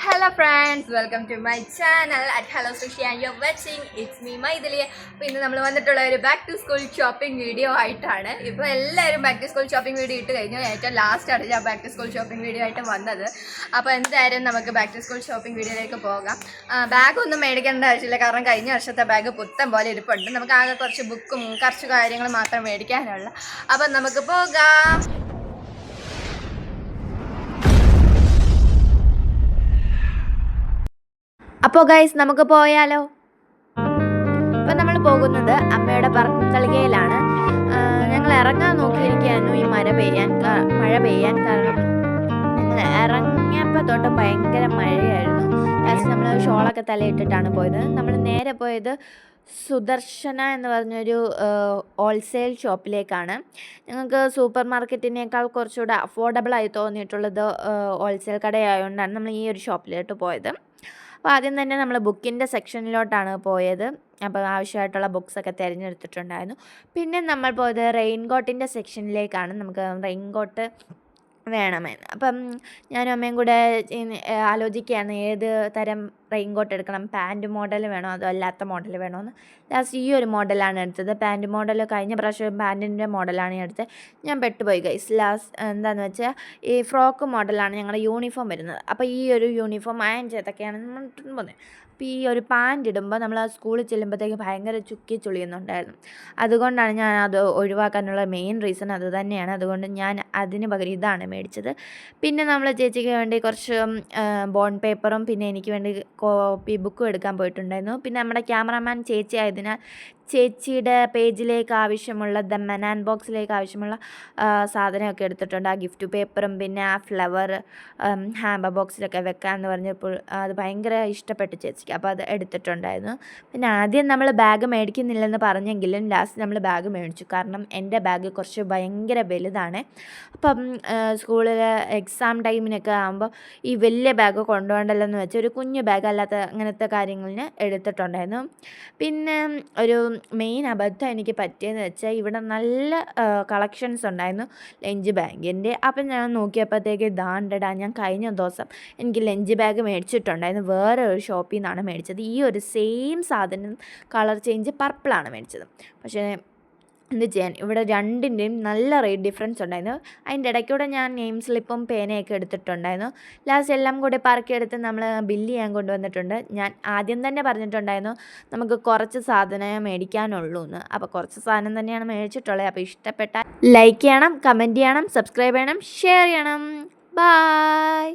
Hello friends, welcome to my channel at Hello Sushi and you're watching it's me Maithili. അപ്പോൾ ഇന്ന് നമ്മൾ വന്നിട്ടുള്ള ഒരു back to school shopping video ആയിട്ടാണ്. ഇപ്പോൾ എല്ലാവരും back to school shopping video ഇട്ട് കഴിഞ്ഞു. ഏറ്റവും ലാസ്റ്റാണ് ഞാൻ back to school shopping video ആയിട്ട് വന്നത്. അപ്പോൾ എന്തായാലും നമുക്ക് ബാക്ക് ടു സ്കൂൾ ഷോപ്പിംഗ് വീഡിയോയിലേക്ക് പോകാം. ബാഗൊന്നും മേടിക്കേണ്ട ആവശ്യമില്ല, കാരണം കഴിഞ്ഞ വർഷത്തെ ബാഗ് പുത്തൻ പോലെ ഇരിപ്പുണ്ട്. നമുക്ക് ആകെ കുറച്ച് ബുക്കും കുറച്ച് കാര്യങ്ങൾ മാത്രം മേടിക്കാനുള്ള. അപ്പം നമുക്ക് പോകാം. അപ്പോൾ ഗൈസ് നമുക്ക് പോയാലോ. ഇപ്പം നമ്മൾ പോകുന്നത് അമ്മയുടെ പറന്തളികയിലാണ്. ഞങ്ങൾ ഇറങ്ങാൻ നോക്കിയിരിക്കുകയായിരുന്നു ഈ മഴ പെയ്യാൻ കാരണം ഞങ്ങൾ ഇറങ്ങിയപ്പോൾ തൊട്ട് ഭയങ്കര മഴയായിരുന്നു. ലാസ്റ്റ് നമ്മൾ ഷോളൊക്കെ തലയിട്ടിട്ടാണ് പോയത്. നമ്മൾ നേരെ പോയത് സുദർശന എന്ന് പറഞ്ഞൊരു ഹോൾസെയിൽ ഷോപ്പിലേക്കാണ്. ഞങ്ങൾക്ക് സൂപ്പർ മാർക്കറ്റിനേക്കാൾ കുറച്ചുകൂടെ അഫോർഡബിളായി തോന്നിയിട്ടുള്ളത് ഹോൾസെയിൽ കടയായതുകൊണ്ടാണ് നമ്മൾ ഈ ഒരു ഷോപ്പിലോട്ട് പോയത്. അപ്പോൾ ആദ്യം തന്നെ നമ്മൾ ബുക്കിൻ്റെ സെക്ഷനിലോട്ടാണ് പോയത്. അപ്പോൾ ആവശ്യമായിട്ടുള്ള ബുക്സൊക്കെ തിരഞ്ഞെടുത്തിട്ടുണ്ടായിരുന്നു. പിന്നെ നമ്മൾ പോയത് റെയിൻകോട്ടിൻ്റെ സെക്ഷനിലേക്കാണ്. നമുക്ക് റെയിൻകോട്ട് വേണമെന്ന്. അപ്പം ഞാനും അമ്മയും കൂടെ ആലോചിക്കുകയാണ് ഏത് തരം റെയിൻകോട്ട് എടുക്കണം, പാൻറ്റ് മോഡൽ വേണോ അതോ അല്ലാത്ത മോഡൽ വേണോ എന്ന്. ലാസ്റ്റ് ഈ ഒരു മോഡലാണ് എടുത്തത്. പാൻറ്റ് മോഡൽ കഴിഞ്ഞ പ്രാവശ്യം പാൻറ്റിൻ്റെ മോഡലാണ് എടുത്തത്. ഞാൻ പെട്ടുപോയി ഗൈസ്. ലാസ്റ്റ് എന്താണെന്ന് വെച്ചാൽ ഈ ഫ്രോക്ക് മോഡലാണ് ഞങ്ങളുടെ യൂണിഫോം വരുന്നത്. അപ്പോൾ ഈ ഒരു യൂണിഫോം അയൺ ചെയ്തൊക്കെയാണ് നമ്മൾ ഇട്ടിട്ട് പോകുന്നത്. അപ്പോൾ ഈ ഒരു പാൻറ്റ് ഇടുമ്പോൾ നമ്മൾ ആ സ്കൂളിൽ ചെല്ലുമ്പോഴത്തേക്ക് ഭയങ്കര ചുക്കി ചുളിയുന്നുണ്ടായിരുന്നു. അതുകൊണ്ടാണ് ഞാൻ അത് ഒഴിവാക്കാനുള്ള മെയിൻ റീസൺ അത് തന്നെയാണ്. അതുകൊണ്ട് ഞാൻ അതിന് പകരം ഇതാണ് മേടിച്ചത്. പിന്നെ നമ്മൾ ചേച്ചിക്ക് വേണ്ടി കുറച്ച് ബോണ്ട് പേപ്പറും പിന്നെ എനിക്ക് വേണ്ടി കോപ്പി ബുക്കും എടുക്കാൻ പോയിട്ടുണ്ടായിരുന്നു. പിന്നെ നമ്മുടെ ക്യാമറാമാൻ ചേച്ചി ആയതിനാൽ ചേച്ചിയുടെ പേജിലേക്ക് ആവശ്യമുള്ള മനാൻ ബോക്സിലേക്ക് ആവശ്യമുള്ള സാധനമൊക്കെ എടുത്തിട്ടുണ്ട്. ആ ഗിഫ്റ്റ് പേപ്പറും പിന്നെ ആ ഫ്ലവർ ഹാമ്പർ ബോക്സിലൊക്കെ വെക്കാമെന്ന് പറഞ്ഞപ്പോൾ അത് ഭയങ്കര ഇഷ്ടപ്പെട്ടു ചേച്ചിക്ക്. അപ്പോൾ അത് എടുത്തിട്ടുണ്ടായിരുന്നു. പിന്നെ ആദ്യം നമ്മൾ ബാഗ് മേടിക്കുന്നില്ലെന്ന് പറഞ്ഞെങ്കിലും ലാസ്റ്റ് നമ്മൾ ബാഗ് മേടിച്ചു. കാരണം എൻ്റെ ബാഗ് കുറച്ച് ഭയങ്കര വലുതാണ്. അപ്പം സ്കൂളിൽ എക്സാം ടൈമിനൊക്കെ ആകുമ്പോൾ ഈ വലിയ ബാഗ് കൊണ്ടുപോകണ്ടല്ലോ എന്ന് വെച്ചാൽ ഒരു കുഞ്ഞു ബാഗ് അല്ലാത്ത അങ്ങനത്തെ കാര്യങ്ങളിന് എടുത്തിട്ടുണ്ടായിരുന്നു. പിന്നെ ഒരു മെയിൻ അബദ്ധം എനിക്ക് പറ്റിയെന്ന് വെച്ചാൽ ഇവിടെ നല്ല കളക്ഷൻസ് ഉണ്ടായിരുന്നു ലഞ്ച് ബാഗിൻ്റെ. അപ്പം ഞാൻ നോക്കിയപ്പോഴത്തേക്ക് ദാണ്ടടാ, ഞാൻ കഴിഞ്ഞ ദിവസം എനിക്ക് ലഞ്ച് ബാഗ് മേടിച്ചിട്ടുണ്ടായിരുന്നു. വേറെ ഒരു ഷോപ്പിൽ നിന്നാണ് മേടിച്ചത്. ഈ ഒരു സെയിം സാധനം കളർ ചേഞ്ച് പർപ്പിളാണ് മേടിച്ചത്. പക്ഷേ എന്ത് ചെയ്യാൻ, ഇവിടെ രണ്ടിൻ്റെയും നല്ല റേറ്റ് ഡിഫറൻസ് ഉണ്ടായിരുന്നു. അതിൻ്റെ ഇടയ്ക്കൂടെ ഞാൻ നെയിം സ്ലിപ്പും പേനയൊക്കെ എടുത്തിട്ടുണ്ടായിരുന്നു. ലാസ്റ്റ് എല്ലാം കൂടി പറക്കിയെടുത്ത് നമ്മൾ ബില്ല് ചെയ്യാൻ കൊണ്ടുവന്നിട്ടുണ്ട്. ഞാൻ ആദ്യം തന്നെ പറഞ്ഞിട്ടുണ്ടായിരുന്നു നമുക്ക് കുറച്ച് സാധനമേ മേടിക്കാനുള്ളൂ എന്ന്. അപ്പോൾ കുറച്ച് സാധനം തന്നെയാണ് മേടിച്ചിട്ടുള്ളത്. അപ്പോൾ ഇഷ്ടപ്പെട്ടാൽ ലൈക്ക് ചെയ്യണം, കമൻറ്റ് ചെയ്യണം, സബ്സ്ക്രൈബ് ചെയ്യണം, ഷെയർ ചെയ്യണം. ബൈ.